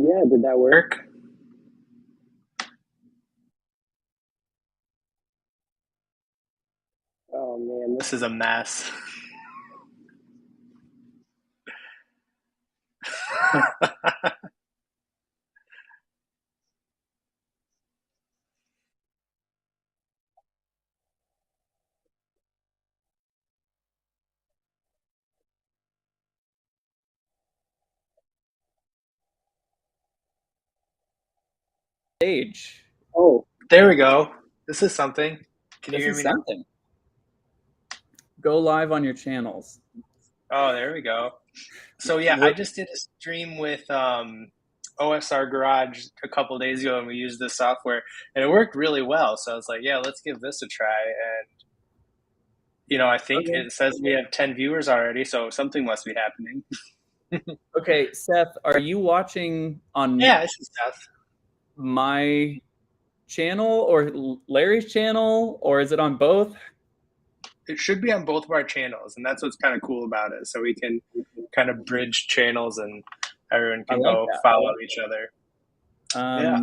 Yeah, did that work? Oh man, this is a mess. Stage. Oh, there we go. This is something. Can you This hear is me now? something. Go live on your channels. Oh, there we go. So yeah, I We're, just did a stream with OSR Garage a couple days ago, and we used this software, and it worked really well. So I was like, yeah, let's give this a try. And I think okay. it says we have 10 viewers already, so something must be happening. Okay, Seth, are you watching on Yeah, this is Seth. my channel or Larry's channel, or is it on both? It should be on both of our channels, and that's what's kind of cool about it. So we can kind of bridge channels, and everyone I can like go that. follow each other. Yeah.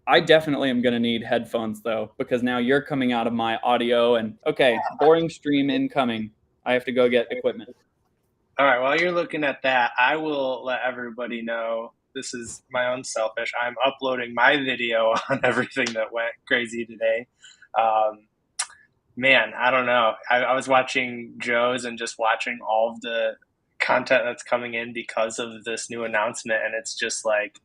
I definitely am going to need headphones though, because now you're coming out of my audio and okay, boring stream incoming. I have to go get equipment. All right. While you're looking at that, I will let everybody know this is my own selfish. I'm uploading my video on everything that went crazy today. Um, Man, I don't know. I was watching Joe's and just watching all of the content that's coming in because of this new announcement, and it's just like,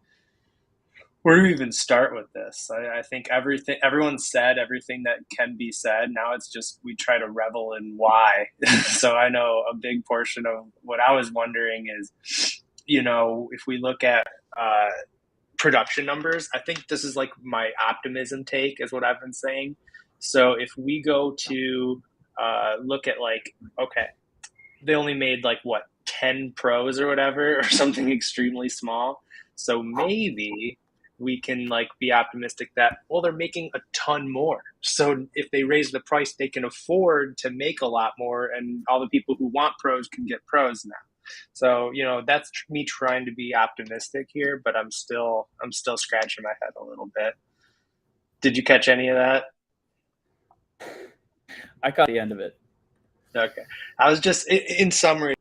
where do we even start with this? I think everyone said everything that can be said. Now it's just we try to revel in why. So I know a big portion of what I was wondering is, if we look at production numbers, I think this is like my optimism take, is what I've been saying. So if we go to look at like, okay, they only made like what 10 pros or whatever, or something extremely small. So maybe we can like be optimistic that, well, they're making a ton more. So if they raise the price, they can afford to make a lot more, and all the people who want pros can get pros now. So that's me trying to be optimistic here, but I'm still scratching my head a little bit. Did you catch any of that? I caught the end of it. Okay. I was just in summary,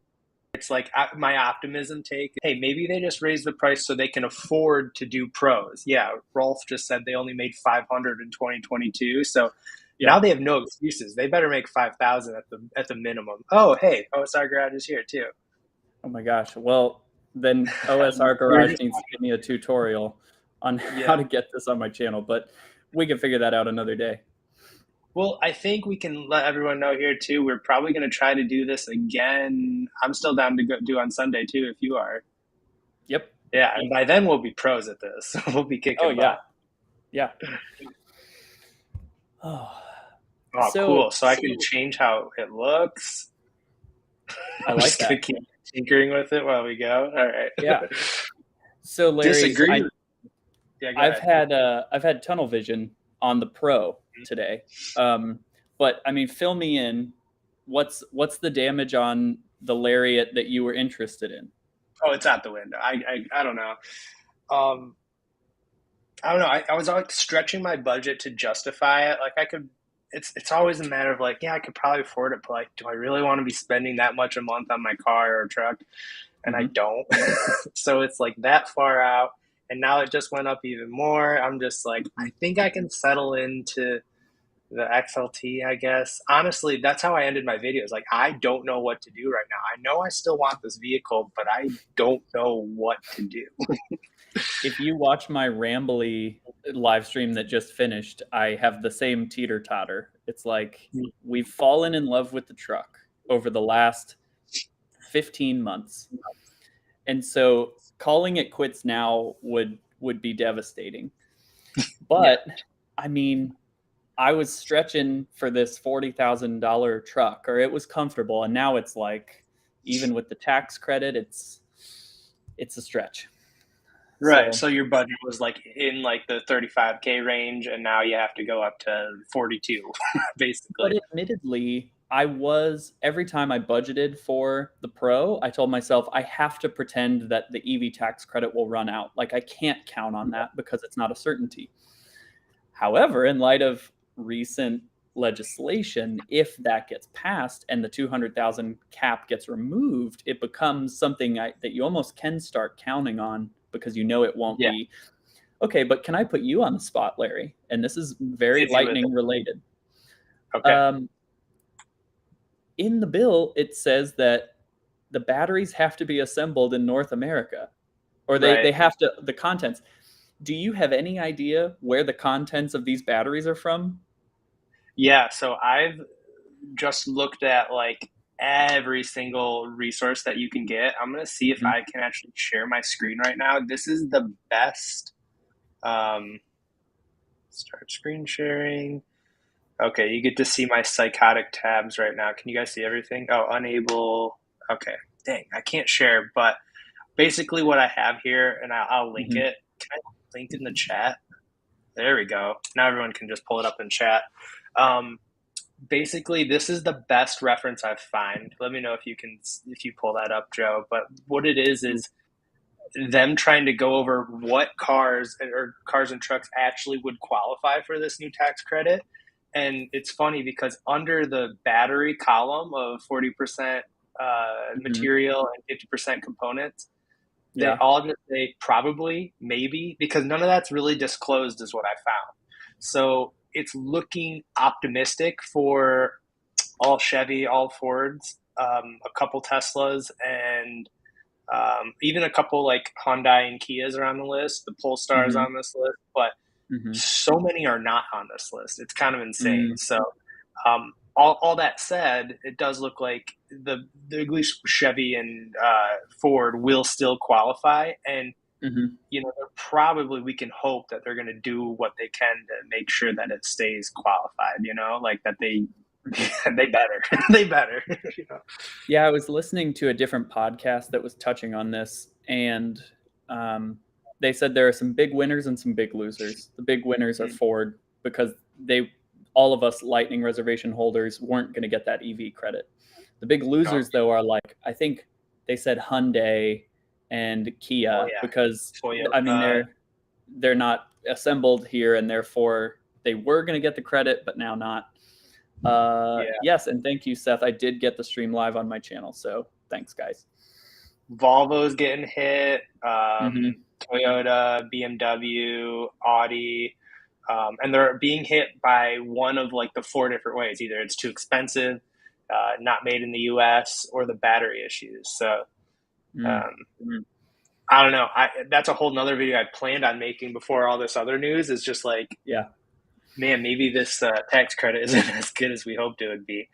it's like my optimism take. Hey, maybe they just raised the price so they can afford to do pros. Yeah, Rolf just said they only made 500 in 2022, so Yeah. now they have no excuses. They better make 5,000 at the minimum. Oh, hey, OSR Garage is here too. Oh my gosh. Well, then OSR Garage needs to give me a tutorial on how Yeah. to get this on my channel, but we can figure that out another day. Well, I think we can let everyone know here too. We're probably going to try to do this again. I'm still down to go do on Sunday too, if you are. Yep. Yeah, and by then we'll be pros at this. We'll be Oh kicking yeah. butt. Yeah. Oh. Oh, So cool. So I can change how it looks. I I'm like just that. gonna keep tinkering with it while we go. All right. Yeah. So Larry, Disagree? Yeah, go ahead. I've had tunnel vision on the Pro today. But I mean, fill me in. What's the damage on the Lariat that you were interested in? Oh, it's out the window. I don't know. Um, I don't know. I was like stretching my budget to justify it. Like I could. It's always a matter of like, yeah, I could probably afford it, but like, do I really want to be spending that much a month on my car or truck? And I Mm-hmm. don't. So it's like that far out. And now it just went up even more. I'm just like, I think I can settle into the XLT, I guess. Honestly, that's how I ended my videos. Like, I don't know what to do right now. I know I still want this vehicle, but I don't know what to do. If you watch my rambly live stream that just finished, I have the same teeter totter. It's like we've fallen in love with the truck over the last 15 months. And so calling it quits now would be devastating. Yeah. But I mean, I was stretching for this $40,000 truck, or it was comfortable, and now it's like, even with the tax credit, it's a stretch. Right. So, So your budget was like in like the 35K range, and now you have to go up to 42, but basically. admittedly, every time I budgeted for the Pro, I told myself I have to pretend that the EV tax credit will run out. Like I can't count on that because it's not a certainty. However, in light of recent legislation, if that gets passed and the 200,000 cap gets removed, it becomes something that you almost can start counting on because you know it won't Yeah. be. Okay, but can I put you on the spot, Larry? And this is very lightning related. Okay. In the bill, it says that the batteries have to be assembled in North America, or they have to, the contents. Do you have any idea where the contents of these batteries are from? Yeah, so I've just looked at like every single resource that you can get. I'm gonna see if Mhm. I can actually share my screen right now. This is the best. Start screen sharing. Okay, you get to see my psychotic tabs right now. Can you guys see everything? Oh, unable. Okay, dang, I can't share, but basically what I have here, and I'll link Mhm. it. Can I link it in the chat? There we go. Now everyone can just pull it up in chat. Um, Basically, this is the best reference I've found. Let me know if you pull that up, Joe. But what it is them trying to go over what cars or cars and trucks actually would qualify for this new tax credit. And it's funny because under the battery column of 40% Mhm. material and 50% components, they Yeah. all just say probably, maybe, because none of that's really disclosed, is what I found. So it's looking optimistic for all Chevy, all Fords, a couple Teslas, and even a couple like Hyundai and Kias are on the list. The Polestar's Mhm. on this list, but Mhm. so many are not on this list. It's kind of insane. Mm. So, all that said, it does look like at least Chevy and Ford will still qualify, and Mhm. they're probably, we can hope that they're going to do what they can to make sure that it stays qualified. Like that they they better they better. you know? Yeah, I was listening to a different podcast that was touching on this, and um, they said there are some big winners and some big losers. The big winners are Ford because all of us Lightning reservation holders weren't going to get that EV credit. The big Oh, losers, though, are like I think they said Hyundai and oh Kia yeah, because I mean Toyota. they're not assembled here, and therefore they were going to get the credit, but now not. Yeah, Yes, and thank you, Seth. I did get the stream live on my channel, so thanks, guys. Volvo's getting hit. Mm-hmm. Toyota, BMW, Audi, and they're being hit by one of like the four different ways. Either it's too expensive, not made in the U.S., or the battery issues. So Mm. um, I don't know. That's a whole nother video I planned on making before all this other news. Is just like, Yeah. man, maybe this tax credit isn't as good as we hoped it would be.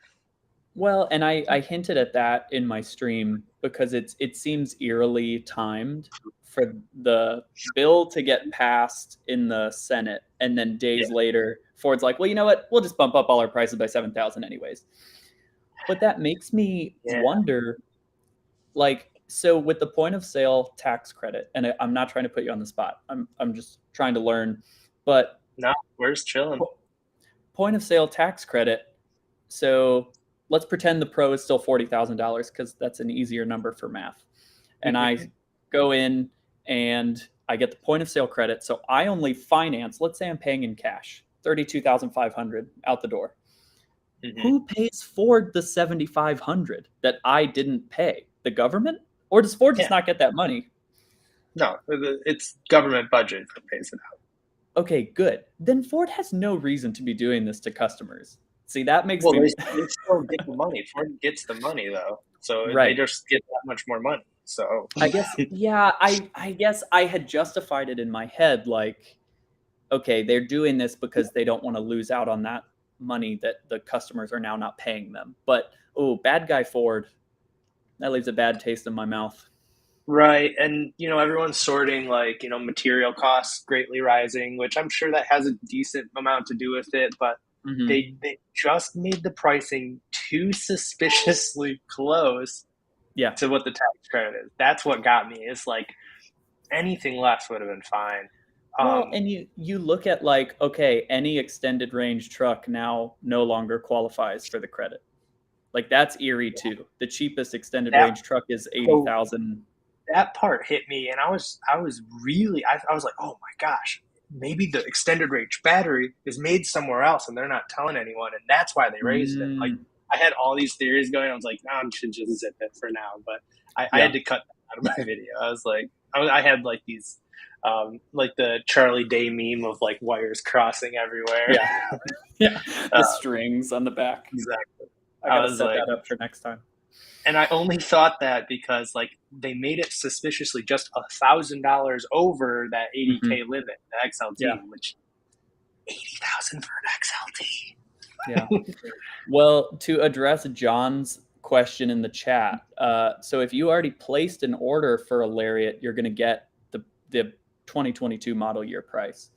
Well, and I hinted at that in my stream because it seems eerily timed for the bill to get passed in the Senate, and then Yeah, days later, Ford's like, well, you know what? We'll just bump up all our prices by 7,000 anyways. But that makes me yeah. wonder, like, so with the point of sale tax credit, and I'm not trying to put you on the spot. I'm just trying to learn, but No, where's chilling? point of sale tax credit. So let's pretend the Pro is still $40,000 because that's an easier number for math. And I go in and I get the point of sale credit. So I only finance. Let's say I'm paying in cash, 32,500 out the door. Mm-hmm. Who pays Ford the 7,500 that I didn't pay? The government, or does Ford just Yeah. not get that money? No, it's government budget that pays it out. Okay, good. Then Ford has no reason to be doing this to customers. See, that makes Well, me they still get the money. Ford gets the money though, so they right. just get that much more money. So I guess yeah, I guess I had justified it in my head like okay, they're doing this because they don't want to lose out on that money that the customers are now not paying them. But oh, bad guy Ford. That leaves a bad taste in my mouth. right, and everyone's sorting like material costs greatly rising, which I'm sure that has a decent amount to do with it, but Mm-hmm. they just made the pricing too suspiciously close Yeah. to what the tax credit is. That's what got me. It's like anything less would have been fine. Well, Um, and you look at like okay, any extended range truck now no longer qualifies for the credit. Like that's eerie too. The cheapest extended That range truck is so 80,000. that part hit me, and I was really I was like, oh my gosh, maybe the extended range battery is made somewhere else, and they're not telling anyone, and that's why they raised it. Like Mm, I had all these theories going. I was like, no, I should just zip it for now. But I yeah. had to cut that out of my video. I was like, I had like these. Like the Charlie Day meme of like wires crossing everywhere. Yeah. Yeah. uh, The strings on the back. exactly. I I got to was set like, that up for next time. and I only thought that because like they made it suspiciously just $1,000 over that Hmm. 80K limit, the Yeah. XLT, which 80,000 for an XLT. Yeah. Well, to address John's question in the chat, so if you already placed an order for a Lariat, you're going to get the 2022 model year price.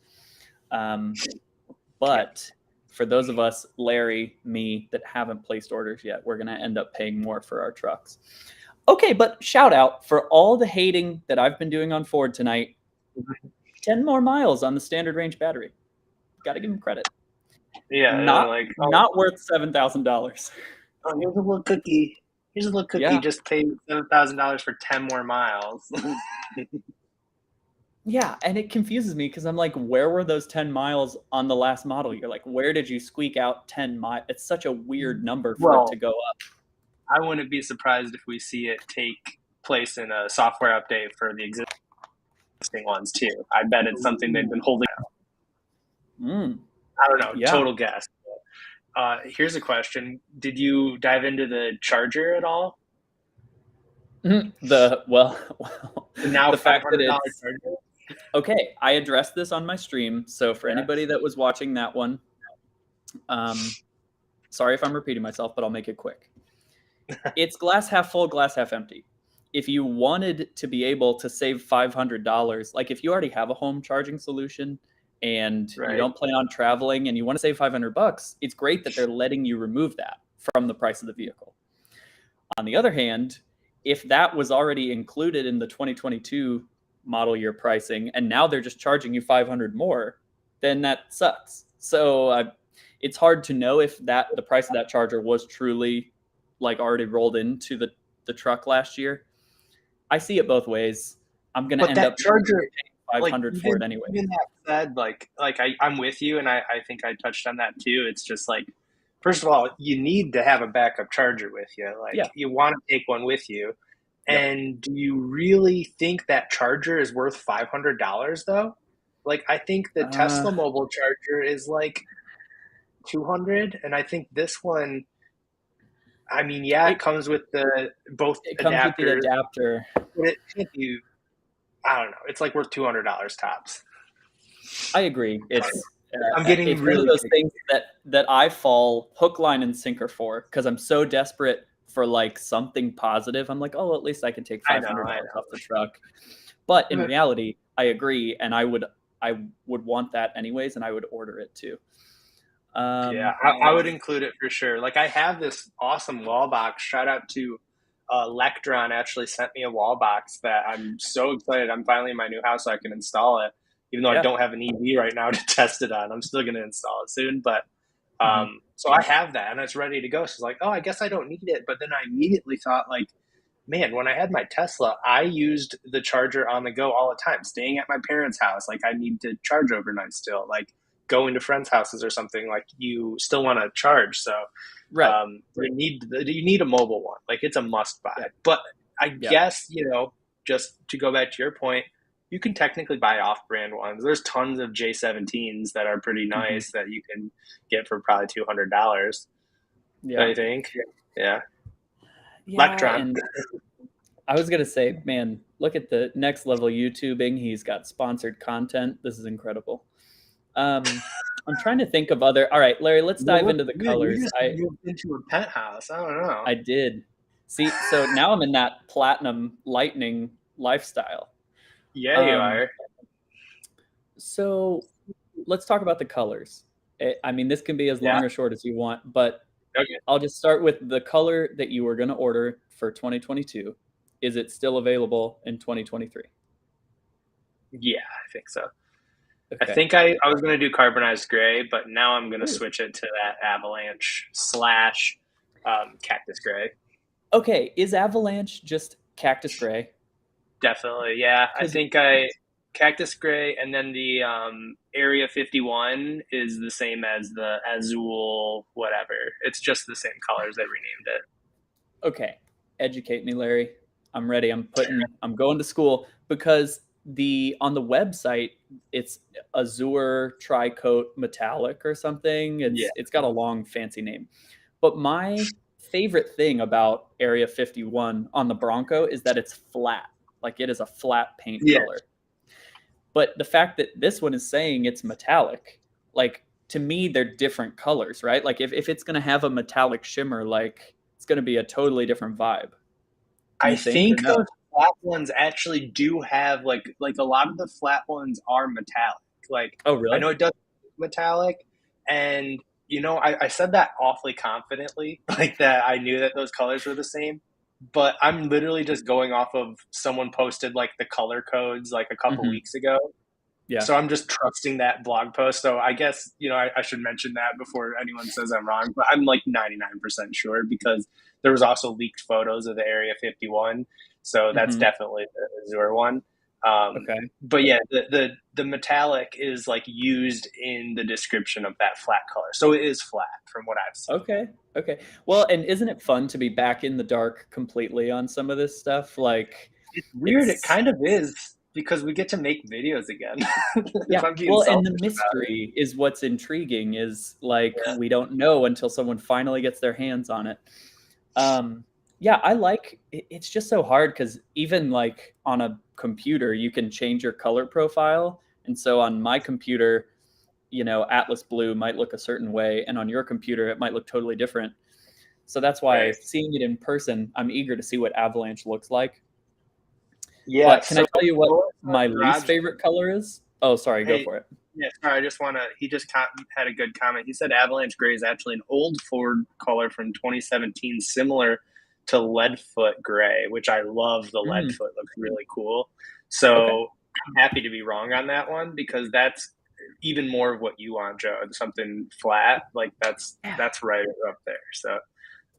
But for those of us, Larry, me, that haven't placed orders yet, we're going to end up paying more for our trucks. Okay, but shout out for all the hating that I've been doing on Ford tonight. 10 more miles on the standard range battery. Got to give them credit. Yeah, Not like not worth $7,000. oh, here's a little cookie. Here's a little cookie. Yeah. Just pay $7,000 for 10 more miles. Yeah, and it confuses me because I'm like, where were those 10 miles on the last model? You're like, where did you squeak out 10 miles? It's such a weird number for it to Well, go up. I wouldn't be surprised if we see it take place in a software update for the existing ones too. I bet it's something they've been holding. Mm, I don't know. yeah. Total guess. Here's a question: did you dive into the charger at all? Well, The now the five fact that hundred dollar it's charger. okay. I addressed this on my stream, so for Yeah. anybody that was watching that one, sorry if I'm repeating myself, but I'll make it quick. It's glass half full, glass half empty. If you wanted to be able to save $500, like if you already have a home charging solution and you Right. don't plan on traveling and you want to save $500, it's great that they're letting you remove that from the price of the vehicle. On the other hand, if that was already included in the 2022 model year pricing and now they're just charging you 500 more, then that sucks. So it's hard to know if the price of that charger was truly like already rolled into the truck last year. I see it both ways. I'm gonna But end that up charger, paying like 500 for it anyway. even that said, like I'm with you, and I think I touched on that too. It's just like, first of all, you need to have a backup charger with you. Like Yeah. you want to take one with you. Yep. And do you really think that charger is worth $500 though? Like I think the Uh, Tesla mobile charger is like 200, and I think this one. I mean, yeah, it it comes with the both it comes with the adapters, adapter. but it can't be. I don't know. It's like worth $200 tops. I agree. I'm getting It's one of really those picky. things that I fall hook, line, and sinker for because I'm so desperate for like something positive. I'm like, oh, at least I can take I know, $500 off the truck. But in reality, I agree, and I would want that anyways, and I would order it too. Yeah, I would include it for sure. Like I have this awesome wall box. Shout out to Lectron actually sent me a wall box that I'm so excited. I'm finally in my new house so I can install it. Even though I Yeah. don't have an EV right now to test it on, I'm still going to install it soon. But Hmm. so I have that and it's ready to go. So it's like, oh, I guess I don't need it. But then I immediately thought, like, man, when I had my Tesla, I used the charger on the go all the time, staying at my parents' house. Like I need to charge overnight still. Like going to friends' houses or something, like you still want to charge. So Right. you need a mobile one. Like it's a must buy. Yeah. But I Yeah. guess, just to go back to your point, you can technically buy off brand ones. There's tons of J17s that are pretty Hmm. nice that you can get for probably $200. Yeah. I think. Yeah. Yeah. Lectron. And I was gonna say, man, look at the next level YouTubing. He's got sponsored content. This is incredible. I'm trying to think of other. All right, Larry, let's dive into the You colors. just moved into a penthouse. I don't know. I did. See, so now I'm in that platinum lightning lifestyle. Yeah, you Um, are. so let's talk about the colors. I mean, this can be as Yeah. long or short as you want, but Okay. I'll just start with the color that you were going to order for 2022. Is it still available in 2023? Yeah, I think so. I Okay. think I was going to do carbonized gray, but now I'm going to Ooh. switch it to that avalanche slash Cactus gray. Okay, is Avalanche just cactus gray? Definitely, yeah. I Because think Cactus Gray, and then the Area 51 is the same as the Azul, whatever. It's just the same colors. They renamed it. okay, educate me, Larry. I'm ready. I'm going to school because the on the website it's Azure Tricoat Metallic or something. Yeah, It's got a long fancy name. But my favorite thing about Area 51 on the Bronco is that it's flat. Like it is a flat paint yeah. color. But the fact that this one is saying it's metallic, like to me, they're different colors, right? Like if it's going to have a metallic shimmer, like it's going to be a totally different vibe. Do I you think or think those no? flat ones actually do have like a lot of the flat ones are metallic. Like Oh, I really? know it does metallic, and I said that awfully confidently, like that I knew that those colors were the same. But I'm literally just going off of someone posted like the color codes like a couple Hmm. weeks ago. Yeah. So I'm just trusting that blog post. So I guess, I should mention that before anyone says I'm wrong, but I'm like 99% sure because there was also leaked photos of the Area 51. So that's Hmm. definitely the Azure one. Okay. But yeah, the metallic is like used in the description of that flat color. So it is flat from what I've seen. Okay. Okay. Well, and isn't it fun to be back in the dark completely on some of this stuff? Like It's weird. It it's kind of is because we get to make videos again. If yeah. I'm being Well, and the selfish about mystery is what's intriguing is like it. we don't know until someone finally gets their hands on it. Um, yeah, I like it's just so hard because even like on a computer, you can change your color profile. And so on my computer, Atlas blue might look a certain way, and on your computer, it might look totally different. So that's why Right. seeing it in person, I'm eager to see what Avalanche looks like. Yeah. But can I So tell you what our my least garage. favorite color is? Oh, sorry, go Hey, for it. yeah, sorry, I just want to. He just had a good comment. He said Avalanche Gray is actually an old Ford color from 2017, similar to Leadfoot Gray, which I love. The Mm, Leadfoot looks really cool. okay. So I'm happy to be wrong on that one because that's even more of what you want, Joe. Something flat, like Yeah. that's right up there. So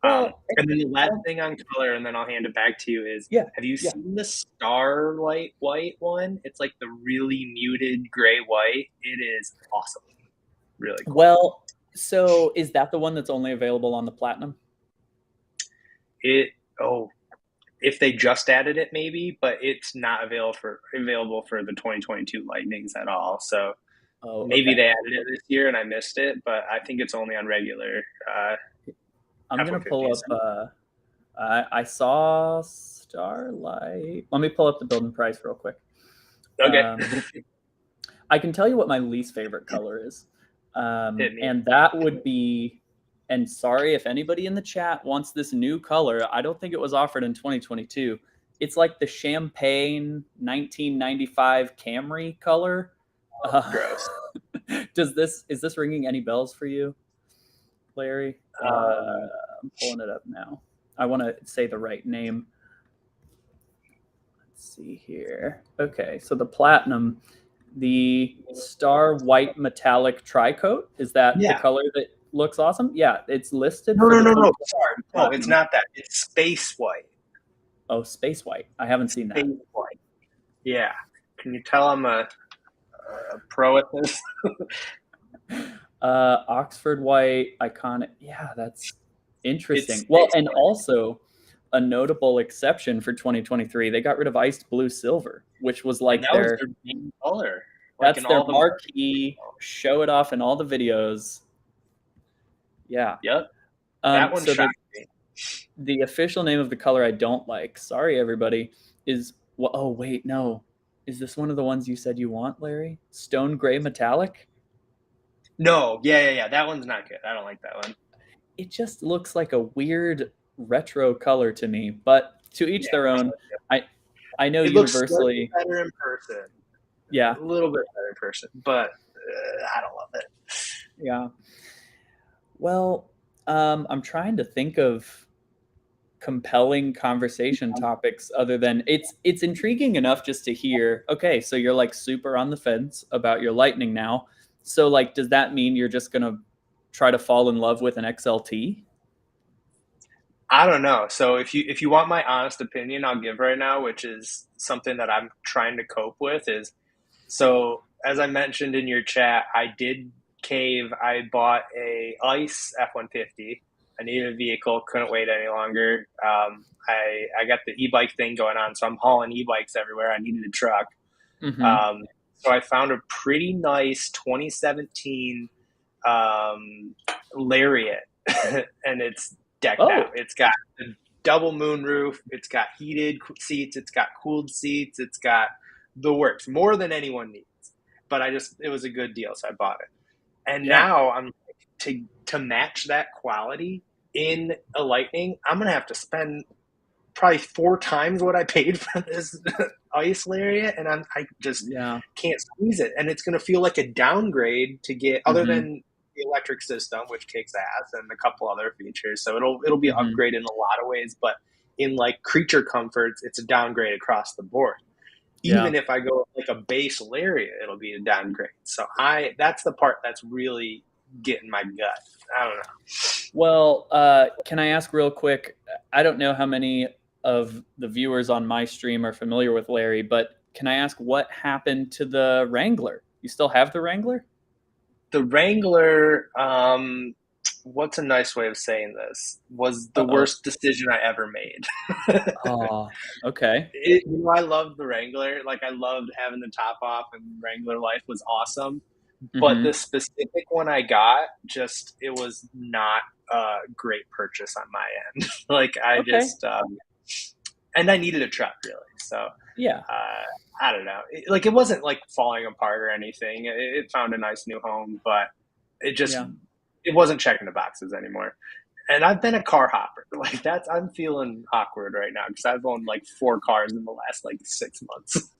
Well, and then the last um, thing on color, and then I'll hand it back to you, is yeah, have you yeah. seen the Starlight White one? It's like the really muted gray white. It is awesome. Really cool. Well, so is that the one that's only available on the Platinum? It oh, if they just added it maybe, but it's not available for the 2022 Lightnings at all. So Oh, maybe okay. they added it this year and I missed it, but I think it's only on regular I'm gonna pull F-150s. up. I saw Starlight. Let me pull up the building price real quick. Okay. Um, I can tell you what my least favorite color is, Hit me. and that would be. And sorry if anybody in the chat wants this new color. I don't think it was offered in 2022. It's like the champagne 1995 Camry color. Uh, Gross. is this ringing any bells for you, Larry? Um, I'm pulling it up now. I want to say the right name. Let's see here. Okay, so the platinum, the star white metallic tricoat, is that the yeah. color that looks awesome? Yeah, it's listed No, for no, the no, no. 2020 Sorry. No, it's platinum. not that. It's space white. Oh, space white. I haven't seen that. Space white. Yeah. Can you tell I'm a pro at this? Oxford white, iconic. Yeah, that's It's interesting. Well, space and white. also a notable exception for 2023, they got rid of iced blue silver, which was And like that was their main color. Like that's in their all the marquee. Show it off in all the videos. Yeah. Yep. That one So shocked me. the official name of the color I don't like, sorry everybody, is well, oh wait, no. Is this one of the ones you said you want, Larry? Stone gray metallic? No, yeah. That one's not good. I don't like that one. It just looks like a weird retro color to me, but to each Yeah. their own. I I know It looks slightly universally, better in person. yeah, A little bit better in person, but I don't love it. yeah. Well, I'm trying to think of compelling conversation topics other than it's intriguing enough just to hear, okay, so you're like super on the fence about your Lightning now. So like does that mean you're just going to try to fall in love with an XLT? I don't know. So if you want my honest opinion, I'll give right now, which is something that I'm trying to cope with, is so as I mentioned in your chat, I did cave. I bought a ICE F-150. I needed a vehicle, couldn't wait any longer. I got the e-bike thing going on, so I'm hauling e-bikes everywhere. I needed a truck. Mm-hmm. Um, so I found a pretty nice 2017 um, Lariat, and it's decked out. Oh, It's got a double moon roof. It's got heated seats. It's got cooled seats. It's got the works, more than anyone needs. But it was a good deal, so I bought it. And yeah. now to match that quality in a Lightning, I'm gonna have to spend probably 4 times what I paid for this ice lariat, and I just Yeah. can't squeeze it. And it's going to feel like a downgrade to get, other Mm-hmm. than the electric system, which kicks ass, and a couple other features. So it'll be an Mm-hmm. upgrade in a lot of ways, but in like creature comforts, it's a downgrade across the board. Yeah. Even if I go like a base lariat, it'll be a downgrade. So that's the part that's really getting my gut. I don't know. Well, can I ask real quick? I don't know how many of the viewers on my stream are familiar with Larry, but can I ask what happened to the Wrangler? You still have the Wrangler? The Wrangler, what's a nice way of saying this, was the Uh-oh. worst decision I ever made. Oh, okay. I loved the Wrangler. Like, I loved having the top off, and Wrangler life was awesome. But the Mm-hmm. specific one I got, just, it was not a great purchase on my end. Like, Okay. and I needed a truck, really. So, Yeah. I don't know. It wasn't like falling apart or anything. It found a nice new home, but it just Yeah. it wasn't checking the boxes anymore. And I've been a car hopper. Like, I'm feeling awkward right now because I've owned like 4 cars in the last like 6 months.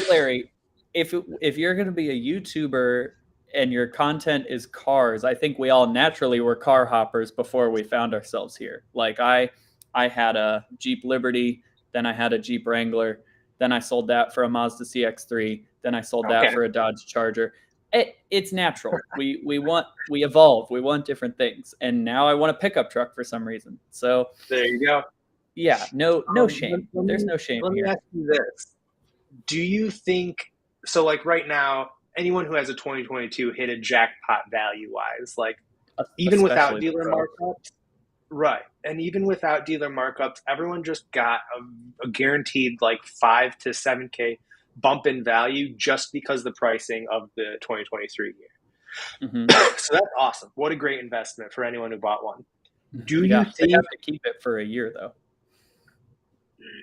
Larry, if you're going to be a YouTuber and your content is cars, I think we all naturally were car hoppers before we found ourselves here. Like I had a Jeep Liberty, then I had a Jeep Wrangler, then I sold that for a Mazda CX-3, then I sold that Okay, for a Dodge Charger. It's natural. We evolve. We want different things, and now I want a pickup truck for some reason. So there you go. yeah, no shame. Let There's me no shame let me here. ask you this: Do you think so? Like right now, anyone who has a 2022 hit a jackpot value wise, like even without Especially the dealer pro. markups. Right. And even without dealer markups, everyone just got a guaranteed like 5 to 7K bump in value just because the pricing of the 2023 year. Mm-hmm. So that's awesome. What a great investment for anyone who bought one. Do you Yeah, they think have to keep it for a year though.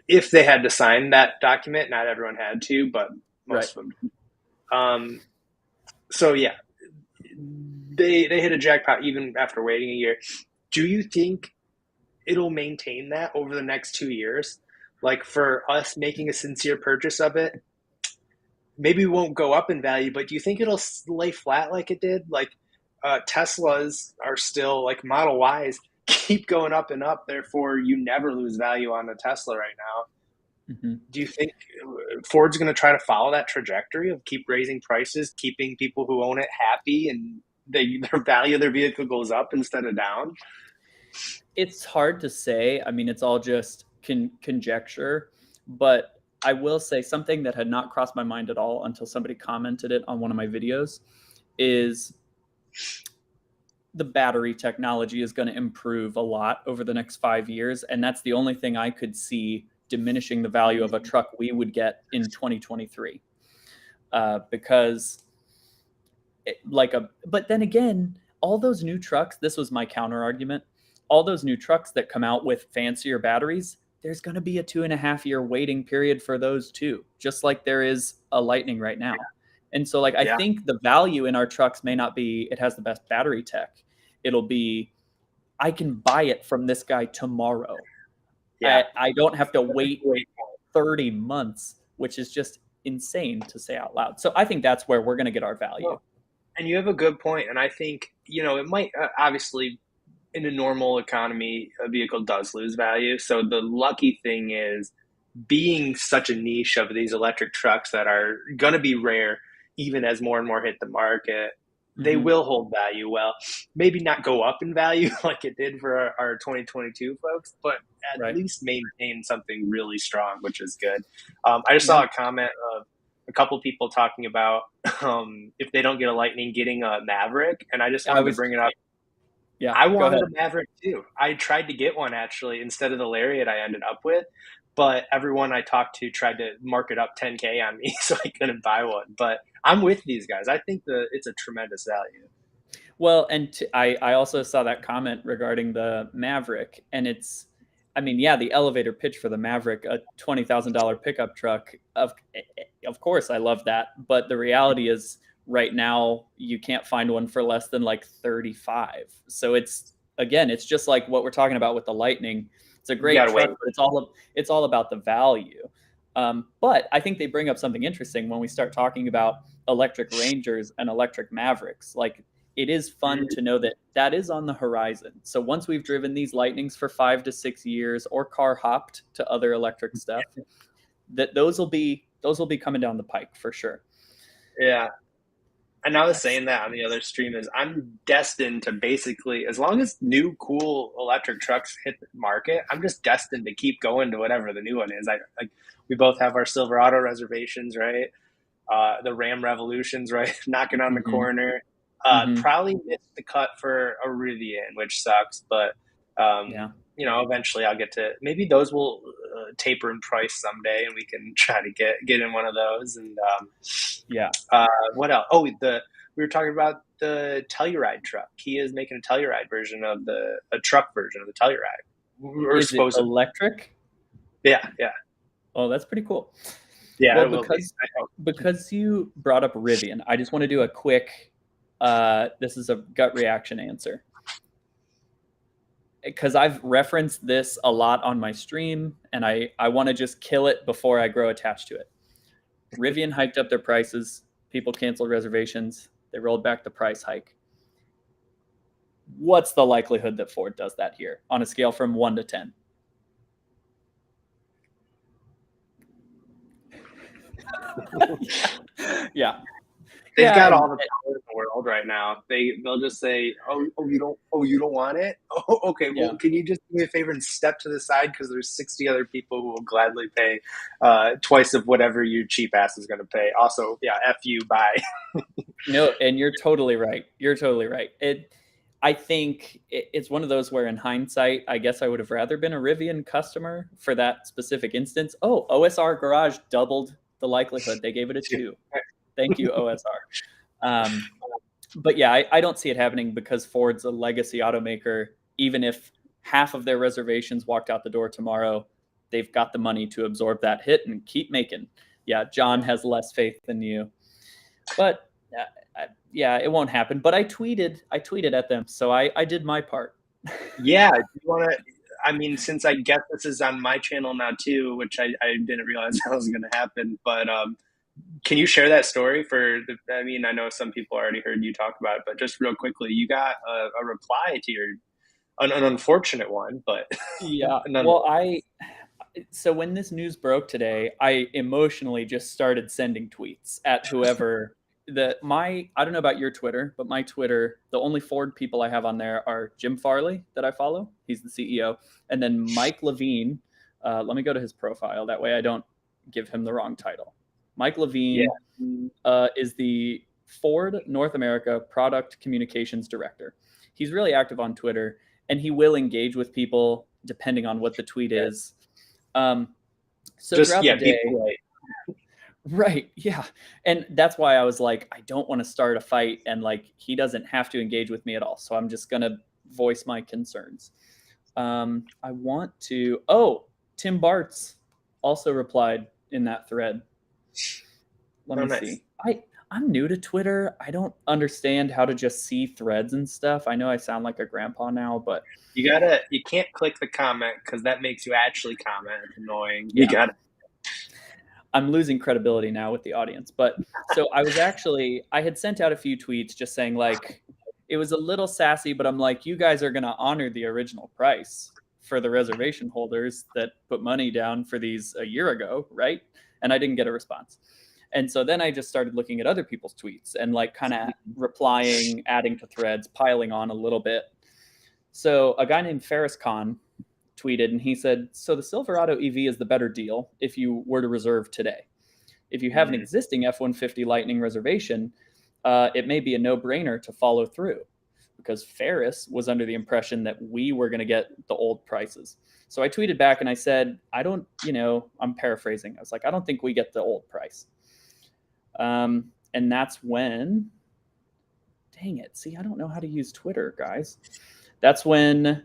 if they had to sign that document, not everyone had to, but Right. most of them did. So yeah, they hit a jackpot even after waiting a year. Do you think it'll maintain that over the next 2 years? Like for us making a sincere purchase of it, maybe we won't go up in value, but do you think it'll lay flat like it did? Like Teslas are still like Model Ys keep going up and up. Therefore, you never lose value on a Tesla right now. Mm-hmm. Do you think Ford's going to try to follow that trajectory of keep raising prices, keeping people who own it happy, and their value of their vehicle goes up instead of down? It's hard to say. I mean, it's all just conjecture, but I will say something that had not crossed my mind at all until somebody commented it on one of my videos is the battery technology is going to improve a lot over the next 5 years. And that's the only thing I could see diminishing the value of a truck we would get in 2023. Because but then again, all those new trucks, this was my counter argument, all those new trucks that come out with fancier batteries, there's going to be a 2.5 year waiting period for those too, just like there is a Lightning right now. And so I Yeah, think the value in our trucks may not be it has the best battery tech. It'll be I can buy it from this guy tomorrow. yeah. I don't have to wait Wait. 30 months, which is just insane to say out loud. So I think that's where we're going to get our value. Well, and you have a good point, and I think it might obviously in a normal economy a vehicle does lose value. So the lucky thing is being such a niche of these electric trucks that are going to be rare, even as more and more hit the market. they will hold value. Well, maybe not go up in value like it did for our 2022 folks, but at Right. least maintain something really strong, which is good. I just Yeah. saw a comment of a couple people talking about if they don't get a Lightning, getting a Maverick, and I just I wanted to was, bring it up. yeah, I go ahead. wanted a Maverick too. I tried to get one actually instead of the Lariat I ended up with, but everyone I talked to tried to mark it up 10K on me, so I couldn't buy one. But I'm with these guys. I think it's a tremendous value. Well, and I also saw that comment regarding the Maverick, and it's, I mean, yeah, the elevator pitch for the Maverick, a $20,000 pickup truck. Of course, I love that, but the reality is, right now you can't find one for less than like 35. So it's, again, it's just like what we're talking about with the Lightning. It's a You great gotta wait. truck, but it's all about the value. But I think they bring up something interesting when we start talking about electric Rangers and electric Mavericks. Like, it is fun to know that that is on the horizon. So once we've driven these Lightnings for 5 to 6 years, or car hopped to other electric stuff, that those will be coming down the pike for sure. Yeah. And I was saying that on the other stream is I'm destined to basically, as long as new cool electric trucks hit the market, I'm just destined to keep going to whatever the new one is. Like we both have our Silverado reservations, right? The Ram Revolutions, right? Knocking on the Mm-hmm. corner. Mm-hmm. Probably missed the cut for a Rivian, which sucks, but Yeah. eventually I'll get to, maybe those will taper in price someday, and we can try to get in one of those. And Yeah. what else? Oh, we were talking about the Telluride truck. Kia is making a Telluride version of a truck version of the Telluride. We're Is it supposed to. electric? Yeah, yeah, Oh, that's pretty cool. yeah. Well, It will be. I hope. because you brought up Rivian, I just want to do a quick, this is a gut reaction answer. Because I've referenced this a lot on my stream, and I want to just kill it before I grow attached to it. Rivian hiked up their prices. People canceled reservations. They rolled back the price hike. What's the likelihood that Ford does that here on a scale from 1 to 10? Yeah. They've Yeah, got and all the power in the world right now. They'll just say, oh, you don't want it. Oh, okay. yeah. Well, can you just do me a favor and step to the side, because there's 60 other people who will gladly pay twice of whatever your cheap ass is going to pay. Also, yeah, f you, bye. No, and you're totally right. You're totally right. I think it's one of those where, in hindsight, I guess I would have rather been a Rivian customer for that specific instance. Oh, OSR Garage doubled the likelihood. They gave it a 2. Thank you, OSR. But yeah, I don't see it happening, because Ford's a legacy automaker. Even if half of their reservations walked out the door tomorrow, they've got the money to absorb that hit and keep making. Yeah, John has less faith than you. But yeah, it won't happen. But I tweeted at them, so I did my part. Yeah, do you want to? I mean, since I guess this is on my channel now too, which I didn't realize that was going to happen. But can you share that story for the? I mean, I know some people already heard you talk about it, but just real quickly, you got a reply to your an unfortunate one, but Yeah. none. Well, so when this news broke today, I emotionally just started sending tweets at whoever. I don't know about your Twitter, but my Twitter, the only Ford people I have on there are Jim Farley, that I follow. He's the CEO. And then Mike Levine. Let me go to his profile. That way I don't give him the wrong title. Mike Levine is the Ford North America Product Communications Director. He's really active on Twitter, and he will engage with people depending on what the tweet is. So Just throughout the day, right. right, yeah, and that's why I was like, I don't want to start a fight, and like, he doesn't have to engage with me at all, so I'm just gonna voice my concerns. I want to. Oh, Tim Bartz also replied in that thread. Let me see. I'm new to Twitter. I don't understand how to just see threads and stuff. I know I sound like a grandpa now, but You can't click the comment, because that makes you actually comment. It's annoying. yeah. You gotta. I'm losing credibility now with the audience. But so I had sent out a few tweets just saying, like, it was a little sassy, but I'm like, you guys are going to honor the original price for the reservation holders that put money down for these a year ago, right? And I didn't get a response. And so then I just started looking at other people's tweets and like kind of replying, adding to threads, piling on a little bit. So a guy named Ferris Khan tweeted and he said, so the Silverado EV is the better deal if you were to reserve today. If you have an existing F-150 Lightning reservation, it may be a no-brainer to follow through, because Ferris was under the impression that we were going to get the old prices. So I tweeted back and I said, I don't, I'm paraphrasing. I was like, I don't think we get the old price. And that's when, dang it. See, I don't know how to use Twitter, guys. That's when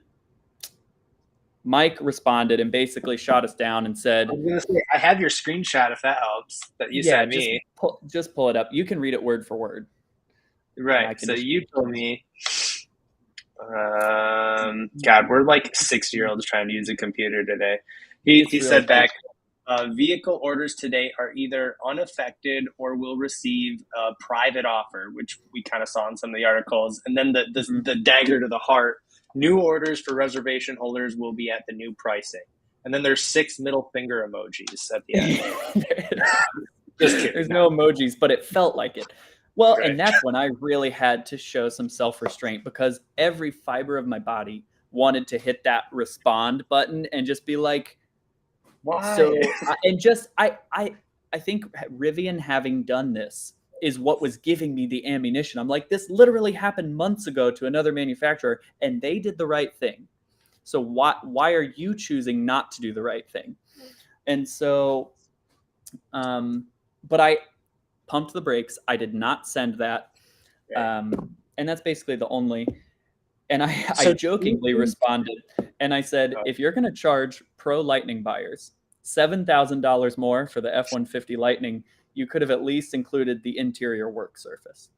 Mike responded and basically shot us down and said, I was gonna say, I have your screenshot if that helps, that you sent me. Just pull it up. You can read it word for word. Right. So you told me, God, we're like 6-year-olds trying to use a computer today. He said back, vehicle orders today are either unaffected or will receive a private offer, which we kind of saw in some of the articles. And then the dagger to the heart, new orders for reservation holders will be at the new pricing. And then there's 6 middle finger emojis at the end. Just kidding. There's no emojis, but it felt like it. Well, right. And that's when I really had to show some self-restraint, because every fiber of my body wanted to hit that respond button and just be like, why? So, I think Rivian having done this is what was giving me the ammunition. I'm like, this literally happened months ago to another manufacturer and they did the right thing. So why are you choosing not to do the right thing? And so, but I pumped the brakes. I did not send that. And that's basically the only, and I jokingly responded and I said, if you're going to charge pro Lightning buyers $7,000 more for the F-150 Lightning, you could have at least included the interior work surface.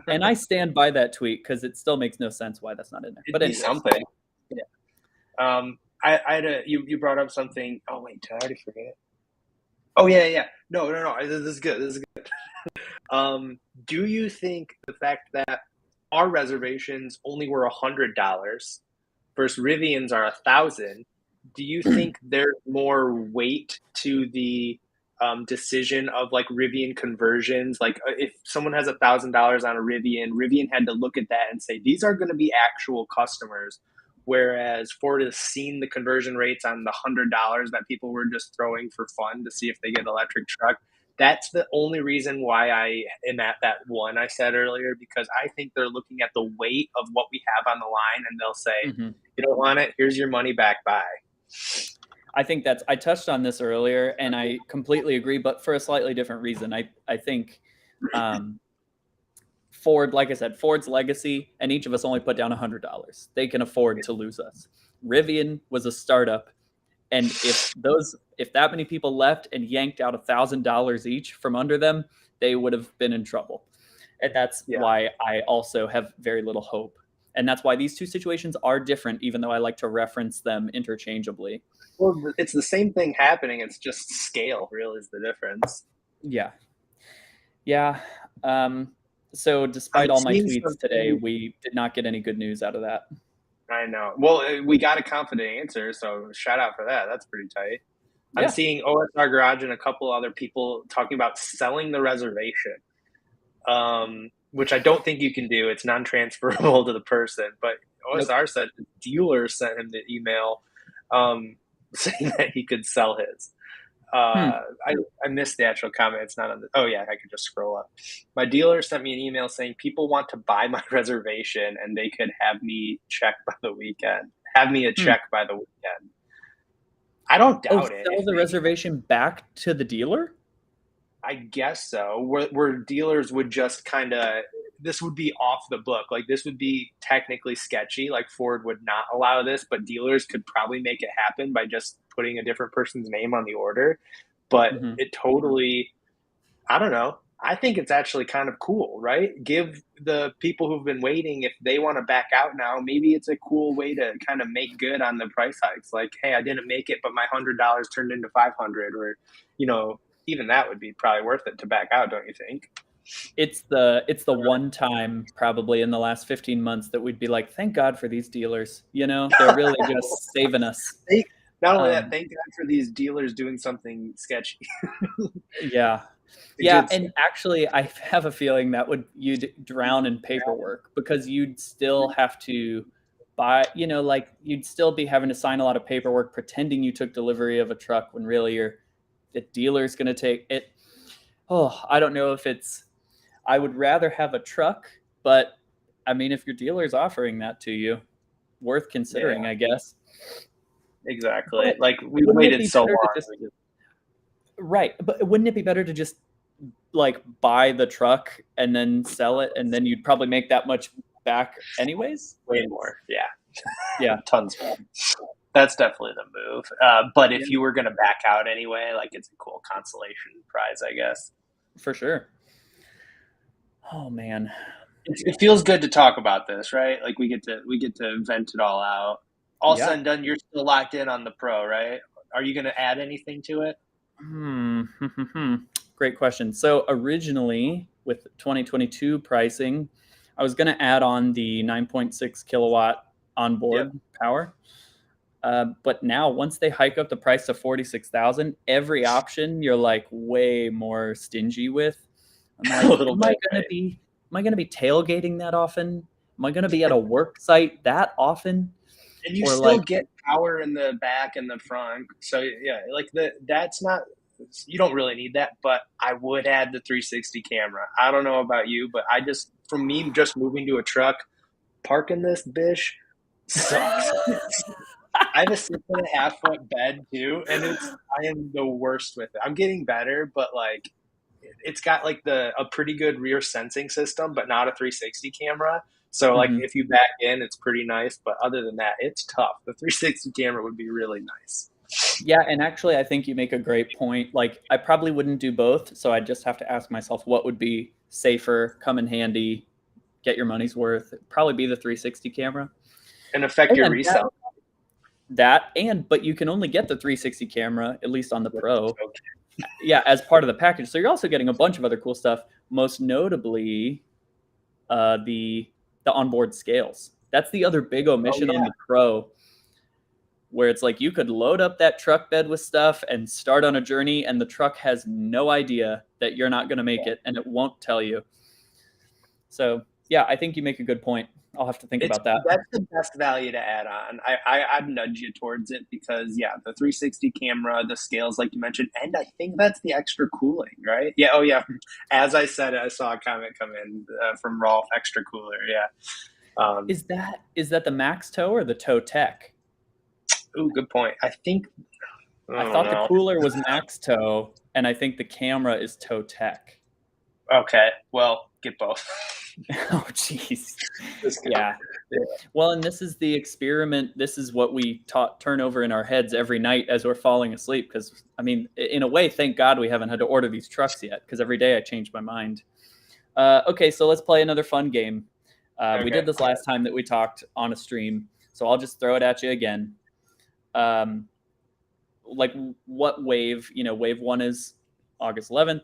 And I stand by that tweet because it still makes no sense why that's not in there. But anyway, something. Yeah. I had you brought up something. Oh wait, did I already forget? Oh yeah. No. This is good. Do you think the fact that our reservations only were $100 versus Rivian's are $1,000, do you think there's more weight to the decision of like Rivian conversions? Like if someone has $1,000 on a Rivian had to look at that and say, these are going to be actual customers. Whereas Ford has seen the conversion rates on the $100 that people were just throwing for fun to see if they get an electric truck. That's the only reason why I am at that one I said earlier, because I think they're looking at the weight of what we have on the line and they'll say, you don't want it, here's your money back, bye. I think I touched on this earlier and I completely agree, but for a slightly different reason. I think Ford, like I said, Ford's legacy, and each of us only put down $100. They can afford to lose us. Rivian was a startup. And if that many people left and yanked out $1,000 each from under them, they would have been in trouble. And that's why I also have very little hope. And that's why these two situations are different, even though I like to reference them interchangeably. Well, it's the same thing happening. It's just scale really is the difference. Yeah. So despite all my tweets today, we did not get any good news out of that. I know. Well, we got a confident answer, so shout out for that. That's pretty tight. Yeah. I'm seeing OSR Garage and a couple other people talking about selling the reservation, which I don't think you can do. It's non-transferable to the person. But OSR said the dealer sent him the email saying that he could sell his. I missed the actual comment. It's not on the. Oh yeah, I could just scroll up. My dealer sent me an email saying people want to buy my reservation and they could have me check by the weekend. Have me a check by the weekend. I don't doubt it. Sell the reservation back to the dealer? I guess so. Where dealers would just kind of. This would be off the book. Like this would be technically sketchy. Like Ford would not allow this, but dealers could probably make it happen by just putting a different person's name on the order. But it totally, I don't know. I think it's actually kind of cool, right? Give the people who've been waiting, if they want to back out now, maybe it's a cool way to kind of make good on the price hikes. Like, hey, I didn't make it, but my $100 turned into $500, or, even that would be probably worth it to back out, don't you think? It's the one time probably in the last 15 months that we'd be like, thank God for these dealers. They're really just saving us. Not only that, thank God for these dealers doing something sketchy. Yeah. Yeah, good stuff. and actually, I have a feeling that you'd drown in paperwork because you'd still have to buy, like you'd still be having to sign a lot of paperwork pretending you took delivery of a truck when really the dealer's going to take it. Oh, I don't know if I would rather have a truck, but I mean, if your dealer's offering that to you, worth considering, Yeah, I guess. exactly. But Like we wouldn't it waited be so better to long. just right? But wouldn't it be better to just like buy the truck and then sell it, and then you'd probably make that much back anyways? Way more. Yeah, Yeah. tons more. That's definitely the move. But Yeah, if you were going to back out anyway, like it's a cool consolation prize, I guess. for sure. Oh man. It feels good to talk about this, right? Like we get to vent it all out. All said Yeah. and done, you're still locked in on the Pro, right? Are you going to add anything to it? Hmm. Great question. So originally with 2022 pricing, I was going to add on the 9.6 kilowatt Yep. onboard power. But now once they hike up the price to 46,000, every option you're like way more stingy with. I'm A like, little bit, right? am I gonna be tailgating that often? Am I gonna be at a work site that often? And you Or still like, get power in the back and the front. So yeah, like that's not, you don't really need that, but I would add the 360 camera. I don't know about you, but I just, for me, just moving to a truck, parking this bish sucks. I have a 6.5 foot bed too, and I am the worst with it. I'm getting better, but like it's got like a pretty good rear sensing system, but not a 360 camera. So like mhm. if you back in, it's pretty nice. But other than that, it's tough. The 360 camera would be really nice. Yeah, and actually I think you make a great point. Like I probably wouldn't do both, so I just have to ask myself what would be safer, come in handy, get your money's worth. It'd probably be the 360 camera. And affect your And resale. but you can only get the 360 camera at least on the Pro. Okay. Yeah, as part of the package. So you're also getting a bunch of other cool stuff, most notably the onboard scales. That's the other big Oh omission on yeah. the Pro, where it's like you could load up that truck bed with stuff and start on a journey, and the truck has no idea that you're not going to make it, and it won't tell you. So yeah, I think you make a good point. I'll have to think It's about that. That's the best value to add on. I'd nudge you towards it because yeah, the 360 camera, the scales like you mentioned, and I think that's the extra cooling, right? Yeah. Oh yeah. As I said, I saw a comment come in from Rolf, extra cooler. Yeah. Is that the Max Tow or the Tow Tech? Ooh, good point. I think I I don't thought the know. cooler was Max Tow, and I think the camera is Tow Tech. Okay, well, get both. Oh, jeez. Just kidding. Yeah. Yeah. Well, and this is the experiment. This is what we turn over in our heads every night as we're falling asleep. Because, I mean, in a way, thank God we haven't had to order these trucks yet. Because every day I change my mind. Okay, so let's play another fun game. We Okay. did this last time that we talked on a stream. So I'll just throw it at you again. Like what wave? Wave 1 is August 11th.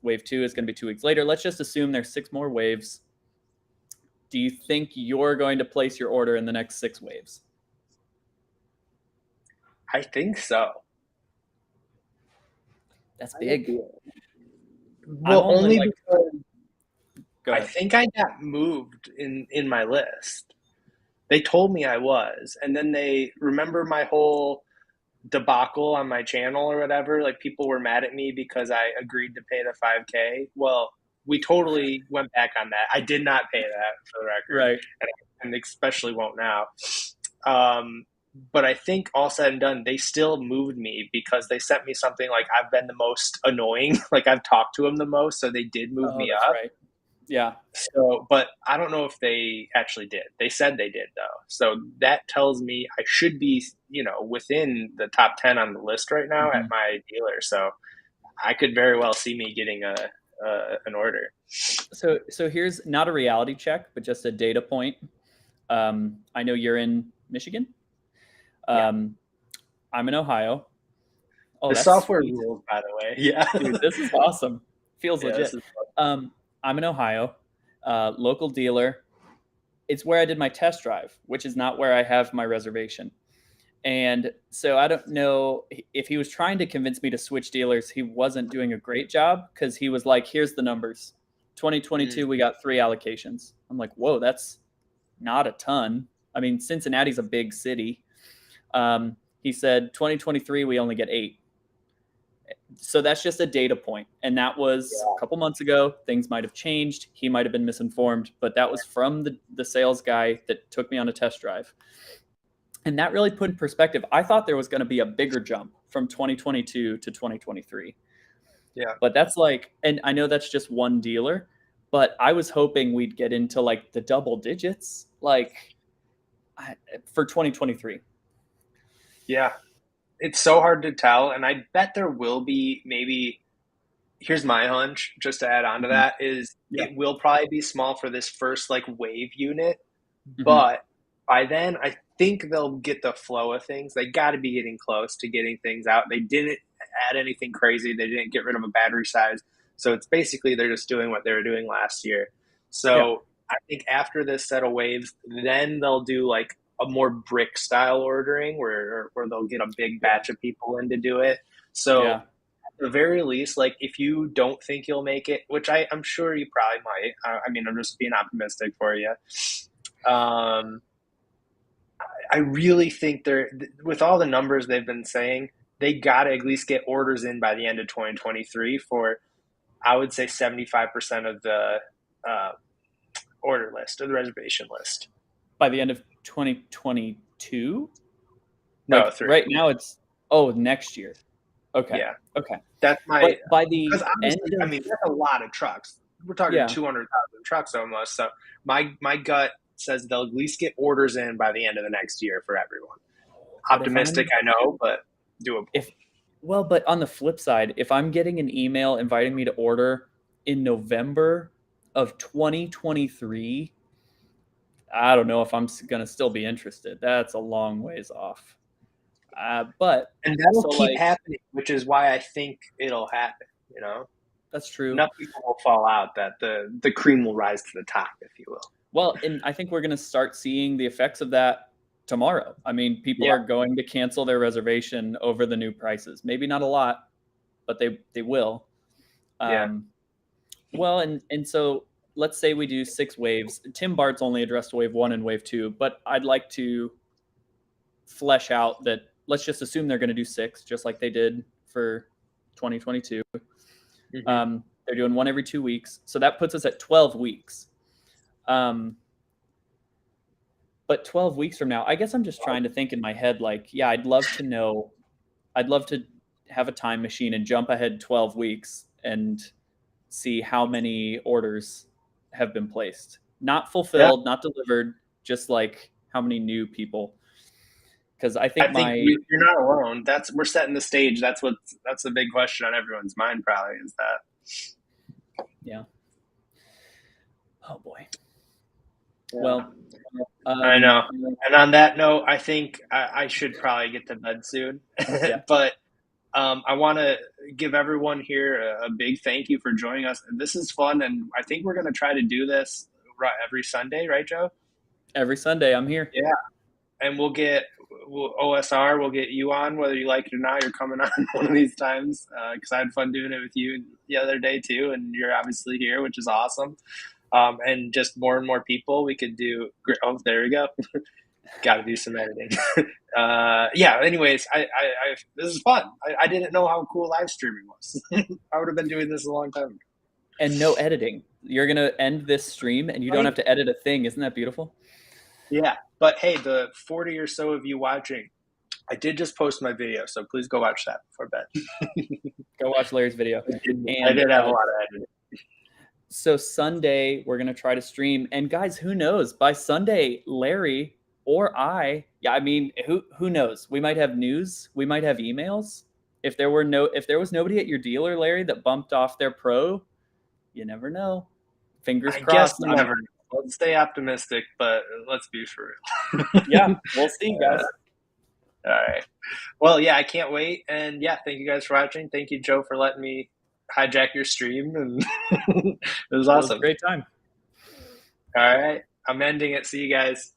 Wave 2 is going to be 2 weeks later. Let's just assume there's 6 more waves. Do you think you're going to place your order in the next 6 waves? I think so. That's big. Well, only like, because go I ahead. think I got moved in my list. They told me I was, and then they remember my whole debacle on my channel or whatever. Like people were mad at me because I agreed to pay the 5K. Well, we totally went back on that. I did not pay that for the record, Right. and especially won't now. But I think all said and done, they still moved me because they sent me something like I've been the most annoying, like I've talked to them the most, so they did move Oh, me that's up. right. Yeah. So, but I don't know if they actually did. They said they did though. So that tells me I should be, within the top 10 on the list right now at Mhm. my dealer. So I could very well see me getting an order. So here's not a reality check, but just a data point. I know you're in Michigan. Yeah. I'm in Ohio. Oh, The that's software sweet. rules, by the way. Yeah. Dude, this is awesome. Feels Yeah, this legit. is I'm in Ohio, local dealer. It's where I did my test drive, which is not where I have my reservation. And so I don't know if he was trying to convince me to switch dealers. He wasn't doing a great job because he was like, here's the numbers. 2022, we got 3 allocations. I'm like, whoa, that's not a ton. I mean, Cincinnati's a big city. He said 2023, we only get 8. So that's just a data point. And that was a couple months ago. Things might have changed. He might have been misinformed, but that was from the sales guy that took me on a test drive. And that really put in perspective. I thought there was going to be a bigger jump from 2022 to 2023. Yeah. But that's like, and I know that's just one dealer, but I was hoping we'd get into like the double digits, like for 2023. Yeah. It's so hard to tell. And I bet there will be maybe, here's my hunch, just to add on to that, is it will probably be small for this first like wave unit. But by then, I think they'll get the flow of things. They got to be getting close to getting things out. They didn't add anything crazy. They didn't get rid of a battery size. So it's basically they're just doing what they were doing last year. So I think after this set of waves, then they'll do like a more brick style ordering where they'll get a big batch of people in to do it. So at the very least, like if you don't think you'll make it, which I'm sure you probably might. I mean, I'm just being optimistic for you. I really think with all the numbers they've been saying, they got to at least get orders in by the end of 2023 for, I would say, 75% of the order list, or the reservation list. By the end of 2022? No, like, 3. Right now it's, next year. Okay. Yeah. Okay. That's my, but by the end I mean, that's a lot of trucks. We're talking 200,000 trucks almost. So my gut says they'll at least get orders in by the end of the next year for everyone. Optimistic, I know, but doable. But on the flip side, if I'm getting an email inviting me to order in November of 2023, I don't know if I'm going to still be interested. That's a long ways off. And that'll keep happening, which is why I think it'll happen, you know? That's true. Enough people will fall out that the cream will rise to the top, if you will. Well, and I think we're going to start seeing the effects of that tomorrow. I mean, people are going to cancel their reservation over the new prices. Maybe not a lot, but they will. Well, and so let's say we do 6 waves. Tim Bart's only addressed wave 1 and wave 2, but I'd like to flesh out that let's just assume they're going to do 6, just like they did for 2022. They're doing 1 every 2 weeks. So that puts us at 12 weeks. But 12 weeks from now, I guess I'm just trying to think in my head, like, I'd love to have a time machine and jump ahead 12 weeks and see how many orders have been placed. Not fulfilled, not delivered, just like how many new people. Because I think you're not alone. We're setting the stage. That's the big question on everyone's mind, probably, is that. Yeah. Oh boy. Well, I know. And on that note, I think I should probably get to bed soon. But I want to give everyone here a big thank you for joining us. This is fun, and I think we're going to try to do this every Sunday, right, Joe? Every Sunday, I'm here. Yeah. And we'll OSR, we'll get you on, whether you like it or not. You're coming on one of these times because I had fun doing it with you the other day too, and you're obviously here, which is awesome. And just more and more people we could do. Oh, there we go. Got to do some editing. Anyways, I this is fun. I didn't know how cool live streaming was. I would have been doing this a long time ago. And no editing. You're going to end this stream and you don't have to edit a thing. Isn't that beautiful? Yeah. But hey, the 40 or so of you watching, I did just post my video, so please go watch that before bed. Go watch Larry's video. I did have a lot of editing. So Sunday, we're going to try to stream. And guys, who knows? By Sunday, Larry or I who knows? We might have news. We might have emails. If there was nobody at your dealer, Larry, that bumped off their pro, you never know. Fingers crossed. Never. Let's stay optimistic, but let's be for real. Yeah, we'll see, guys. All right. Well, I can't wait. And thank you guys for watching. Thank you, Joe, for letting me hijack your stream. And it was awesome. It was a great time. All right. I'm ending it. See you guys.